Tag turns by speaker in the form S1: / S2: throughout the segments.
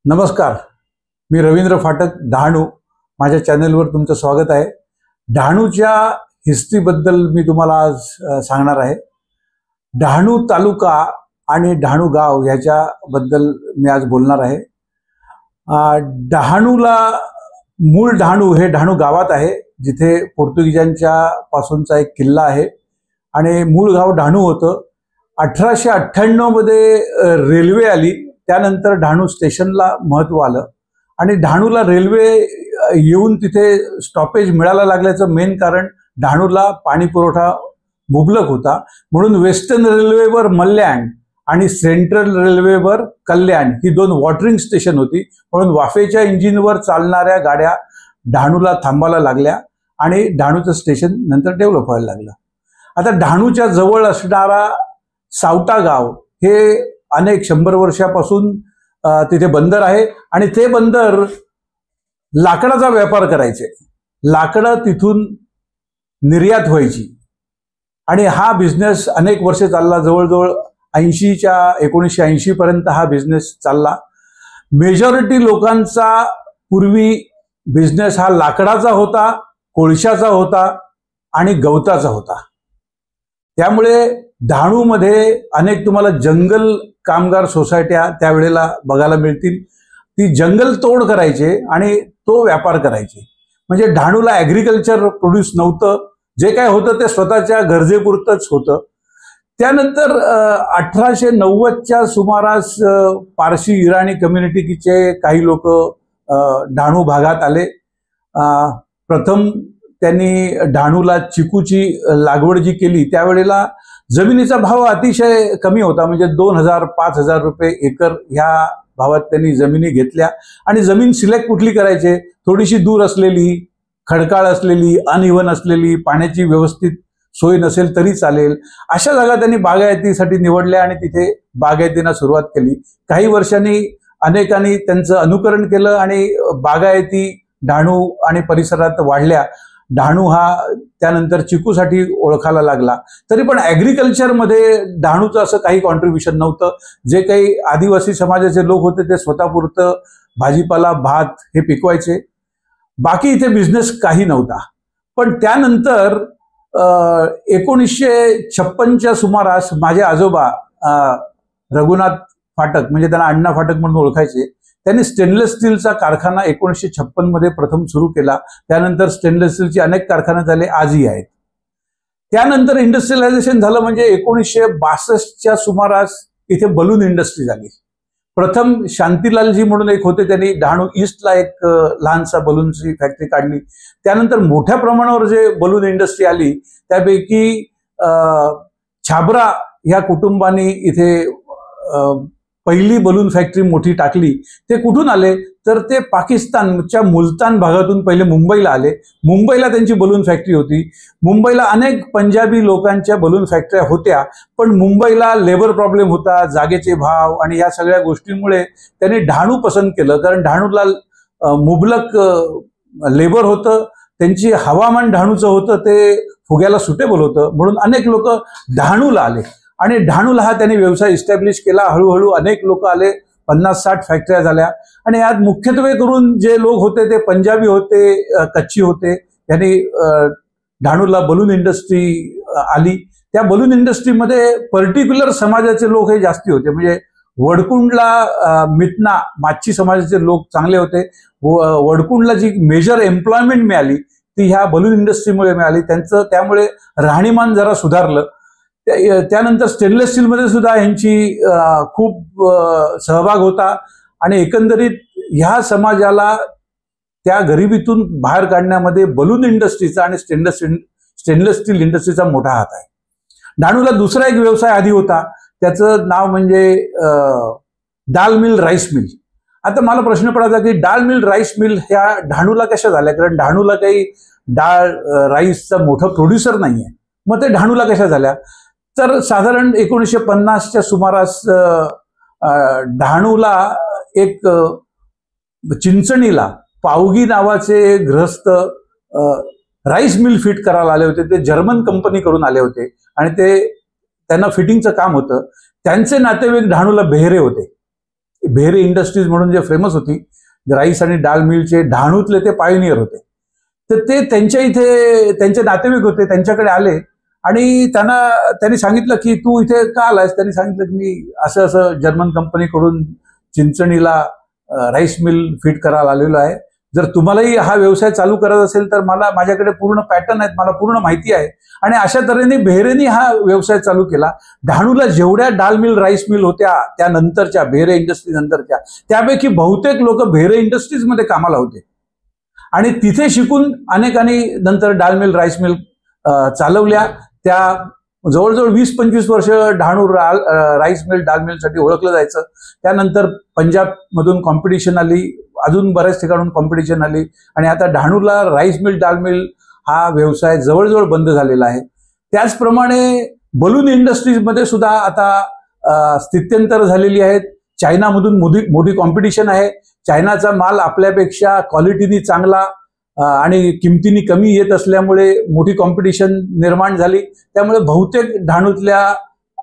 S1: नमस्कार, मी रवींद्र फाटक डहाणू. माझ्या चॅनलवर तुमचं स्वागत आहे. डहाणूच्या हिस्ट्रीबद्दल मी तुम्हाला आज सांगणार आहे. डहाणू तालुका आणि डहाणू गाव ह्याच्याबद्दल मी आज बोलणार आहे. डहाणूला मूळ डहाणू हे डहाणू गावात आहे, जिथे पोर्तुगीजांच्या पासूनचा एक किल्ला आहे आणि मूळ गाव डहाणू होतं. 1898 मध्ये रेल्वे आली, त्यानंतर डहाणू स्टेशनला महत्त्व आलं आणि डहाणूला रेल्वे येऊन तिथे स्टॉपेज मिळायला लागल्याचं मेन कारण डहाणूला पाणी पुरवठा मुबलक होता. म्हणून वेस्टर्न रेल्वेवर मल्याण आणि सेंट्रल रेल्वेवर कल्याण ही दोन वॉटरिंग स्टेशन होती. म्हणून वाफेच्या इंजिनवर चालणाऱ्या गाड्या डहाणूला थांबायला लागल्या आणि डहाणूचं स्टेशन नंतर डेव्हलप व्हायला लागलं. आता डहाणूच्या जवळ असणारा सावटा गाव हे अनेक 100 वर्षापासून तिथे बंदर आहे आणि ते बंदर लाकडाचा व्यापार करायचे. लाकडं तिथून निर्यात व्हायची आणि हा बिझनेस अनेक वर्ष चालला. जवळजवळ 1980 पर्यंत हा बिझनेस चालला. मेजॉरिटी लोकांचा पूर्वी बिझनेस हा लाकडाचा होता, कोळशाचा होता आणि गवताचा होता. त्यामुळे डहाणूमध्ये अनेक तुम्हाला जंगल कामगार सोसायट्या त्यावेळेला बघायला मिळतील. ती जंगल तोड करायचे आणि तो व्यापार करायचे. म्हणजे डहाणूला ॲग्रिकल्चर प्रोड्यूस नव्हतं. जे काय होतं ते स्वतःच्या गरजेपुरतंच होतं. त्यानंतर 1890च्या सुमारास पारशी इराणी कम्युनिटीचे काही लोक डहाणू भागात आले. प्रथम त्यांनी डहाणूला चिकूची लागवड जी केली त्यावेळेला जमिनीचा भाव अतिशय कमी होता. म्हणजे 2000-5000 रुपये एकर ह्या भावात त्यांनी जमिनी घेतल्या आणि जमीन सिलेक्ट कुठली करायचे, थोडीशी दूर असलेली, खडकाळ असलेली, अनइव्हन असलेली, पाण्याची व्यवस्थित सोय नसेल तरी चालेल, अशा जागा त्यांनी बागायतीसाठी निवडल्या आणि तिथे बागायतीला सुरुवात केली. काही वर्षांनी अनेकांनी त्यांचं अनुकरण केलं आणि बागायती डहाणू आणि परिसरात वाढल्या. डहाणू हा त्यानंतर चिकूसाठी ओळखायला लागला. तरी पण ॲग्रिकल्चरमध्ये डहाणूचं असं काही कॉन्ट्रीब्युशन नव्हतं. जे काही आदिवासी समाजाचे लोक होते ते स्वतःपुरतं भाजीपाला, भात हे पिकवायचे. बाकी इथे बिझनेस काही नव्हता. पण त्यानंतर 1956च्या सुमारास माझे आजोबा रघुनाथ फाटक, म्हणजे त्यांना अण्णा फाटक म्हणून ओळखायचे, त्यांनी स्टेनलेस स्टीलचा कारखाना 1956 मध्ये प्रथम सुरू केला. त्यानंतर स्टेनलेस स्टीलचे अनेक कारखाने झाले, आजही आहेत. त्यानंतर इंडस्ट्रियलायझेशन झालं. म्हणजे 1962च्या सुमारास इथे बलून इंडस्ट्री झाली. प्रथम शांतीलालजी म्हणून एक होते, त्यांनी डहाणू ईस्टला एक लहानसा बलूनची फॅक्टरी काढली. त्यानंतर मोठ्या प्रमाणावर जे बलून इंडस्ट्री आली त्यापैकी छाबरा ह्या कुटुंबाने इथे पहिली बलून फॅक्टरी मोठी टाकली. ते कुठून आले तर ते पाकिस्तानच्या मुलतान भागातून पहिले मुंबईला आले. मुंबईला त्यांची बलून फॅक्टरी होती. मुंबईला अनेक पंजाबी लोकांच्या बलून फॅक्टऱ्या होत्या, पण मुंबईला लेबर प्रॉब्लेम होता, जागेचे भाव आणि या सगळ्या गोष्टींमुळे त्यांनी डहाणू पसंत केलं. कारण डहाणूला मुबलक लेबर होतं, त्यांची हवामान डहाणूचं होतं, ते फुग्याला सुटेबल होतं. म्हणून अनेक लोक डहाणूला आले आणि डहाणूला हा त्यांनी व्यवसाय इस्टॅब्लिश केला. हळूहळू अनेक लोक आले, 50-60 फॅक्टऱ्या झाल्या आणि यात मुख्यत्वे करून जे लोक होते ते पंजाबी होते, कच्ची होते. यांनी डहाणूला बलून इंडस्ट्री आली. त्या बलून इंडस्ट्रीमध्ये पर्टिक्युलर समाजाचे लोक हे जास्ती होते. म्हणजे वडकुंडला मितना माच्छी समाजाचे लोक चांगले होते. वडकुंडला जी मेजर एम्प्लॉयमेंट मिळाली ती ह्या बलून इंडस्ट्रीमुळे मिळाली. त्यामुळे राहणीमान जरा सुधारलं. त्यानंतर स्टेनलेस स्टीलमध्ये सुद्धा यांची खूप सहभाग होता आणि एकंदरीत ह्या समाजाला त्या गरिबीतून बाहेर काढण्यामध्ये बलून इंडस्ट्रीचा आणि स्टेनलेस स्टील इंडस्ट्रीचा मोठा हात आहे. डहाणूला दुसरा एक व्यवसाय आधी होता, त्याचं नाव म्हणजे डाळ मिल, राईस मिल. आता मला प्रश्न पडायचा की डाळ मिल, राईस मिल ह्या डहाणूला कशा झाल्या, कारण डहाणूला काही डाळ राईसचा मोठा प्रोड्युसर नाही आहे. मग ते डहाणूला कशा झाल्या तर साधारण 1950च्या सुमारास डहाणूला एक चिंचणीला पावगी नावाचे गृहस्थ राईस मिल फिट करायला आले होते. ते जर्मन कंपनीकडून आले होते आणि त्यांना फिटिंगचं काम होतं. त्यांचे नातेवाईक डहाणूला बेहरे होते भेरे इंडस्ट्रीज म्हणून जे फेमस होती, राईस आणि डाळ मिलचे डहाणूतले ते पायोनियर होते. तर ते त्यांच्या इथे त्यांचे नातेवाईक होते, त्यांच्याकडे आले आणि त्यांनी सांगितलं की तू इथे का आलायस. त्यांनी सांगितलं की मी असं असं जर्मन कंपनीकडून चिंचणीला राईस मिल फिट करायला आलेलो आहे. जर तुम्हालाही हा व्यवसाय चालू करायचा असेल तर माझ्याकडे पूर्ण पॅटर्न आहेत, मला पूर्ण माहिती आहे. आणि अशा तऱ्हेने भेरेनी हा व्यवसाय चालू केला. डहाणूला जेवढ्या डाळ मिल राईस मिल होत्या त्यानंतरच्या भेरे इंडस्ट्री नंतरच्या, त्यापैकी बहुतेक लोक भेरे इंडस्ट्रीजमध्ये कामाला होते आणि तिथे शिकून अनेकांनी नंतर डाळ मिल राईस मिल चालवल्या. त्या जवळजवळ 20-25 वर्ष डहाणू राईस मिल डाळ मिलसाठी ओळखलं जायचं. त्यानंतर पंजाबमधून कॉम्पिटिशन आली, अजून बऱ्याच ठिकाणून कॉम्पिटिशन आली आणि आता डहाणूला राईस मिल डाळ मिल हा व्यवसाय जवळजवळ बंद झालेला आहे. त्याचप्रमाणे बलून इंडस्ट्रीजमध्ये सुद्धा आता स्थित्यंतर झालेली आहेत. चायनामधून मोठी कॉम्पिटिशन आहे. चायनाचा माल आपल्यापेक्षा क्वालिटीनी चांगला आणि किमतीनी कमी येत असल्यामुळे मोठी कॉम्पिटिशन निर्माण झाली. त्यामुळे बहुतेक डहाणूतल्या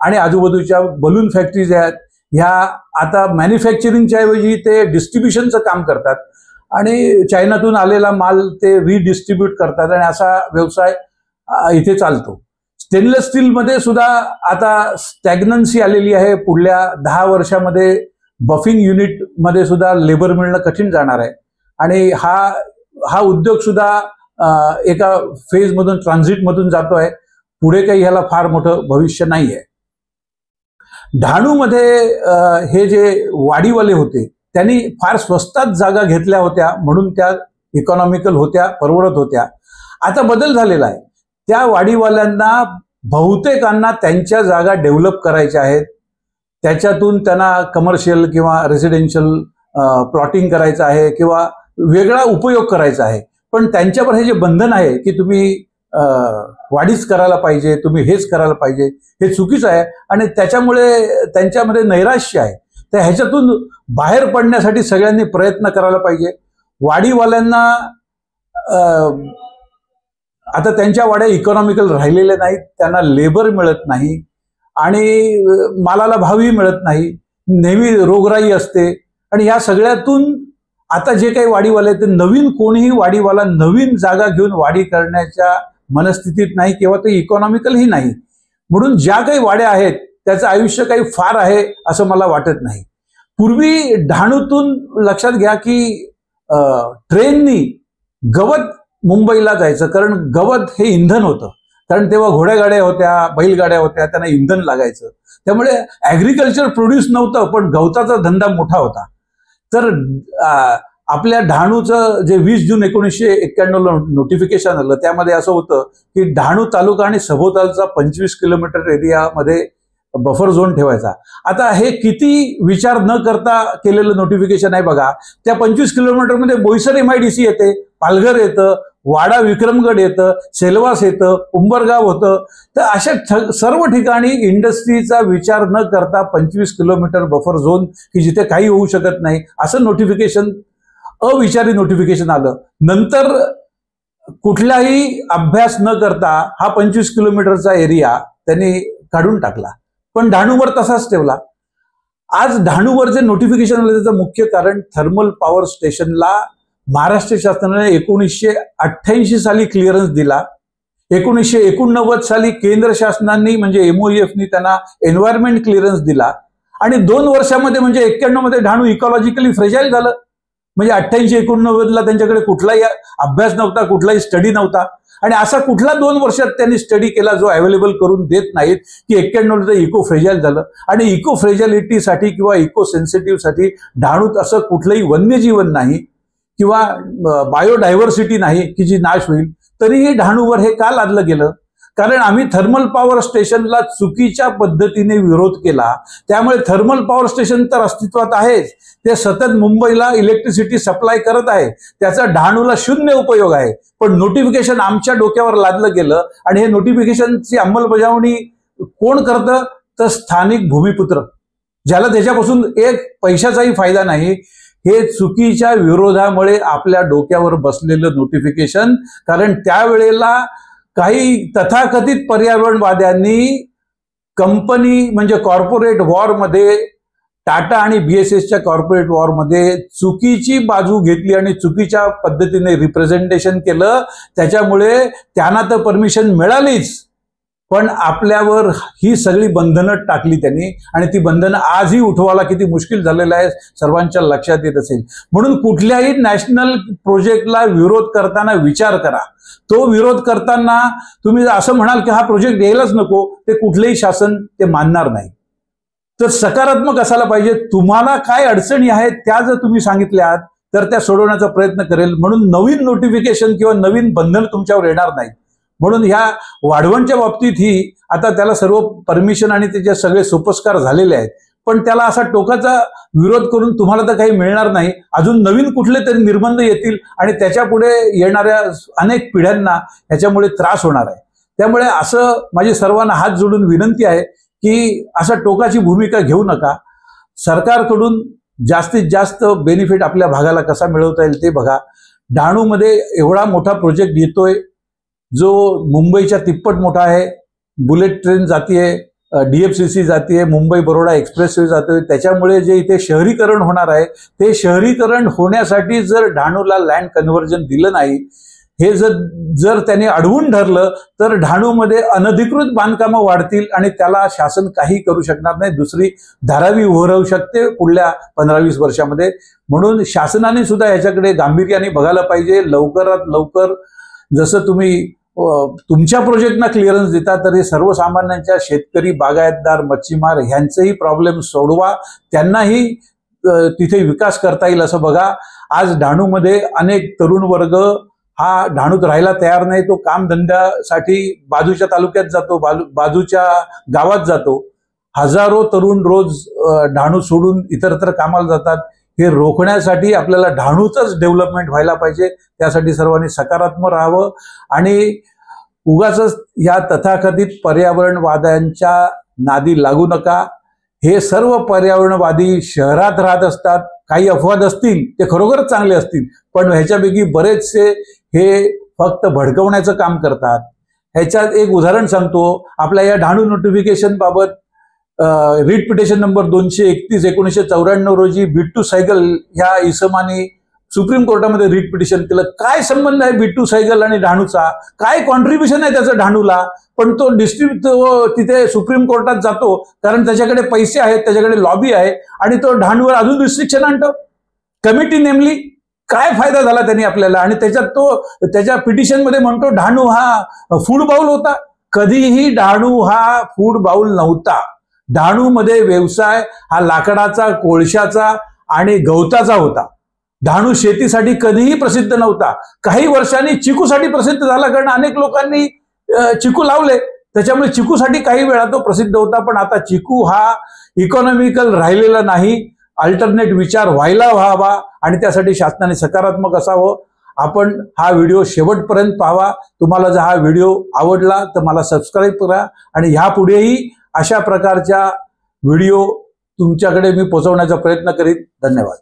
S1: आणि आजूबाजूच्या बलून फॅक्टरीज आहेत ह्या आता मॅन्युफॅक्चरिंगच्या ऐवजी ते डिस्ट्रीब्युशनचं काम करतात आणि चायनातून आलेला माल ते रिडिस्ट्रीब्यूट करतात आणि असा व्यवसाय इथे चालतो. स्टेनलेस स्टीलमध्ये सुद्धा आता स्टॅग्नन्सी आलेली आहे. पुढल्या 10 वर्षामध्ये बफिंग युनिटमध्ये सुद्धा लेबर मिळणं कठीण जाणार आहे आणि हा उद्योग सुद्धा एका फेजमधून ट्रान्झिटमधून जातो आहे. पुढे काही ह्याला फार मोठं भविष्य नाही आहे. डहाणूमध्ये हे जे वाडीवाले होते त्यांनी फार स्वस्तात जागा घेतल्या होत्या म्हणून त्या इकॉनॉमिकल होत्या, परवडत होत्या. आता बदल झालेला आहे. त्या वाडीवाल्यांना बहुतेकांना त्यांच्या जागा डेव्हलप करायच्या आहेत. त्याच्यातून त्यांना कमर्शियल किंवा रेसिडेन्शियल प्लॉटिंग करायचं आहे किंवा वेगळा उपयोग करायचा आहे. पण त्यांच्यावर हे जे बंधन आहे की तुम्ही वाढीच करायला पाहिजे, तुम्ही हेच करायला पाहिजे, हे चुकीचं आहे आणि त्याच्यामुळे त्यांच्यामध्ये नैराश्य आहे. तर ह्याच्यातून बाहेर पडण्यासाठी सगळ्यांनी प्रयत्न करायला पाहिजे. वाडीवाल्यांना आता त्यांच्या वाड्या इकॉनॉमिकल राहिलेल्या नाहीत, त्यांना लेबर मिळत नाही आणि मालाला भावही मिळत नाही, नेहमी रोगराई असते आणि या सगळ्यातून आता जे काही वाडीवाले ते नवीन कोणीही वाडीवाला नवीन जागा घेऊन वाडी करण्याच्या मनस्थितीत नाही किंवा ते इकॉनॉमिकलही नाही. म्हणून ज्या काही वाड्या आहेत त्याचं आयुष्य काही फार आहे असं मला वाटत नाही. पूर्वी डहाणूतून लक्षात घ्या की ट्रेननी गवत मुंबईला जायचं, कारण गवत हे इंधन होतं. कारण तेव्हा घोड्यागाड्या होत्या, बैलगाड्या होत्या, त्यांना इंधन लागायचं. त्यामुळे ॲग्रिकल्चर प्रोड्यूस नव्हतं पण गवताचा धंदा मोठा होता. तर आपल्या डहाणूचं जे 20 जून 1991ला नोटिफिकेशन आलं त्यामध्ये असं होतं की डहाणू तालुका आणि सभोवतालचा 25 किलोमीटर एरियामध्ये बफर झोन ठेवायचा. आता हे किती विचार न करता केलेलं नोटिफिकेशन आहे बघा. त्या 25 किलोमीटरमध्ये बोईसर MIDC येते, पालघर येतं, वाडा विक्रमगड येतं, सेलवास येतं, उंबरगाव होतं. तर अशा सर्व ठिकाणी इंडस्ट्रीचा विचार न करता 25 किलोमीटर बफर झोन की जिथे काही होऊ शकत नाही असं नोटिफिकेशन, अविचारी नोटिफिकेशन आलं. नंतर कुठलाही अभ्यास न करता हा 25 किलोमीटरचा एरिया त्यांनी काढून टाकला पण डहाणूवर तसाच ठेवला. आज डहाणूवर जे नोटिफिकेशन आलं त्याचं मुख्य कारण थर्मल पॉवर स्टेशनला महाराष्ट्र शासनाने 1988 साली क्लिअरन्स दिला. 1989 साली केंद्र शासनाने म्हणजे MOEFनी त्यांना एन्व्हायरमेंट क्लिअरन्स दिला आणि 2 वर्षामध्ये म्हणजे 91 मध्ये डहाणू इकॉलॉजिकली फ्रेजाईल झालं. म्हणजे 88-89ला त्यांच्याकडे कुठलाही अभ्यास नव्हता, कुठलाही स्टडी नव्हता आणि असा कुठला 2 वर्षात त्यांनी स्टडी केला जो अवेलेबल करून देत नाहीत की 91ला इको फ्रेजाईल झालं. आणि इको फ्रेजालिटीसाठी किंवा इको सेन्सिटिव्हसाठी डहाणूत असं कुठलंही वन्यजीवन नाही किंवा बायोडायव्हर्सिटी नाही की जी नाश होईल. तरीही डहाणूवर हे का लादलं गेलं? कारण आम्ही थर्मल पॉवर स्टेशनला चुकीच्या पद्धतीने विरोध केला. त्यामुळे थर्मल पॉवर स्टेशन तर अस्तित्वात आहेच, ते सतत मुंबईला इलेक्ट्रिसिटी सप्लाय करत आहे, त्याचा डहाणूला 0 उपयोग आहे. पण नोटिफिकेशन आमच्या डोक्यावर लादलं गेलं आणि हे नोटिफिकेशनची अंमलबजावणी कोण करतं? तर स्थानिक भूमिपुत्र, ज्याला त्याच्यापासून एक पैशाचाही फायदा नाही. हे चुकीच्या विरोधामुळे आपल्या डोक्यावर बसलेलं नोटिफिकेशन. कारण त्यावेळेला काही तथाकथित पर्यावरणवाद्यांनी कंपनी म्हणजे कॉर्पोरेट वॉरमध्ये टाटा आणि BSSच्या कॉर्पोरेट वॉरमध्ये चुकीची बाजू घेतली आणि चुकीच्या पद्धतीने रिप्रेझेंटेशन केलं, त्याच्यामुळे त्यांना तर परमिशन मिळालीच, पण आपल्यावर ही सगळी बंधनं टाकली त्यांनी आणि ती बंधनं आजही उठवायला किती मुश्किल झालेलं आहे सर्वांच्या लक्षात येत असेल. म्हणून कुठल्याही नॅशनल प्रोजेक्टला विरोध करताना विचार करा. तो विरोध करताना तुम्ही असं म्हणाल की हा प्रोजेक्ट यायलाच नको, ते कुठलेही शासन ते मानणार नाही. तर सकारात्मक असायला पाहिजे. तुम्हाला काय अडचणी आहेत त्या जर तुम्ही सांगितल्यात तर त्या सोडवण्याचा प्रयत्न करेल. म्हणून नवीन नोटिफिकेशन किंवा नवीन बंधन तुमच्यावर येणार नाही. म्हणून ह्या वाढवणच्या बाबतीत ही आता त्याला सर्व परमिशन आणि त्याचे सगळे सोपस्कार झालेले आहेत, पण त्याला असा टोकाचा विरोध करून तुम्हाला तर काही मिळणार नाही. अजून नवीन कुठले तरी निर्बंध येतील आणि त्याच्या पुढे येणाऱ्या अनेक पिढ्यांना याच्यामुळे त्रास होणार आहे. त्यामुळे असं माझी सर्वांना हात जोडून विनंती आहे की असं टोकाची भूमिका घेऊ नका. सरकारकडून जास्तीत जास्त बेनिफिट आपल्या भागाला कसा मिळवता येईल ते बघा. डहाणूमध्ये एवढा मोठा प्रोजेक्ट येतोय जो मुंबईच्या तिप्पट मोठा आहे. बुलेट ट्रेन जातीये, DFCC जातीये, मुंबई बरोडा एक्सप्रेसवे जातोय. त्याच्यामुळे जे इथे शहरीकरण होणार आहे ते शहरीकरण होण्यासाठी जर डहाणूला लँड कन्व्हर्जन दिलं नाही, हे जर त्यांनी अडवून ठरलं तर डहाणूमध्ये अनधिकृत बांधकामं वाढतील आणि त्याला शासन काही करू शकणार नाही. दुसरी धारावी उभं राहू शकते पुढल्या 15-20 वर्षामध्ये. म्हणून शासनाने सुद्धा याच्याकडे गांभीर्याने बघायला पाहिजे. लवकरात लवकर जसं तुम्ही तुमच्या प्रोजेक्टना क्लिअरन्स देता तरी सर्वसामान्यांच्या शेतकरी, बागायतदार, मच्छीमार ह्यांचेही प्रॉब्लेम सोडवा. त्यांनाही तिथे विकास करता येईल असं बघा. आज डहाणूमध्ये अनेक तरुण वर्ग हा डहाणूत राहायला तयार नाही. तो कामधंद्यासाठी बाजूच्या तालुक्यात जातो, बाजूच्या गावात जातो. हजारो तरुण रोज डहाणू सोडून इतरत्र कामाला जातात. हे रोखण्यासाठी आपल्याला डहाणूचंच डेव्हलपमेंट व्हायला पाहिजे. त्यासाठी सर्वांनी सकारात्मक राहावं आणि उगाच या तथाकथित पर्यावरणवाद्यांच्या नादी लागू नका. हे सर्व पर्यावरणवादी शहरात राहत असतात. काही अपवाद असतील ते खरोखरच चांगले असतील, पण ह्याच्यापैकी बरेचसे हे फक्त भडकवण्याचं काम करतात. ह्याच्यात एक उदाहरण सांगतो. आपल्या या डहाणू नोटिफिकेशन बाबत रिट पिटिशन नंबर 231/1994 रोजी बिट्टू सैगल ह्या इसमाने सुप्रीम कोर्टामध्ये रिट पिटिशन केलं. काय संबंध आहे बिट्टू सैगल आणि डहाणूचा? काय कॉन्ट्रीब्युशन आहे त्याचं डहाणूला? पण तो डिस्ट्रिक्ट तिथे सुप्रीम कोर्टात जातो कारण त्याच्याकडे पैसे आहेत, त्याच्याकडे लॉबी आहे आणि तो डहाणूवर अजून रिस्ट्रिक्शन आणतो. कमिटी नेमली. काय फायदा झाला त्यांनी आपल्याला? आणि त्याच्यात तो त्याच्या पिटिशनमध्ये म्हणतो डहाणू हा फूड बाउल होता. कधीही डहाणू हा फूड बाउल नव्हता. डहाणूमध्ये व्यवसाय हा लाकडाचा, कोळशाचा आणि गवताचा होता. डहाणू शेतीसाठी कधीही प्रसिद्ध नव्हता. काही वर्षांनी चिकूसाठी प्रसिद्ध झाला कारण अनेक लोकांनी चिकू लावले, त्याच्यामुळे चिकूसाठी काही वेळा तो प्रसिद्ध होता. पण आता चिकू हा इकॉनॉमिकल राहिलेला नाही. अल्टरनेट विचार व्हायला हवा आणि त्यासाठी शासनाने सकारात्मक असावं. आपण हा व्हिडिओ शेवटपर्यंत पाहावा. तुम्हाला जर हा व्हिडिओ आवडला तर मला सबस्क्राईब करा आणि ह्यापुढेही अशा प्रकारच्या व्हिडिओ तुमच्याकडे मी पोहोचवण्याचा प्रयत्न करीन. धन्यवाद.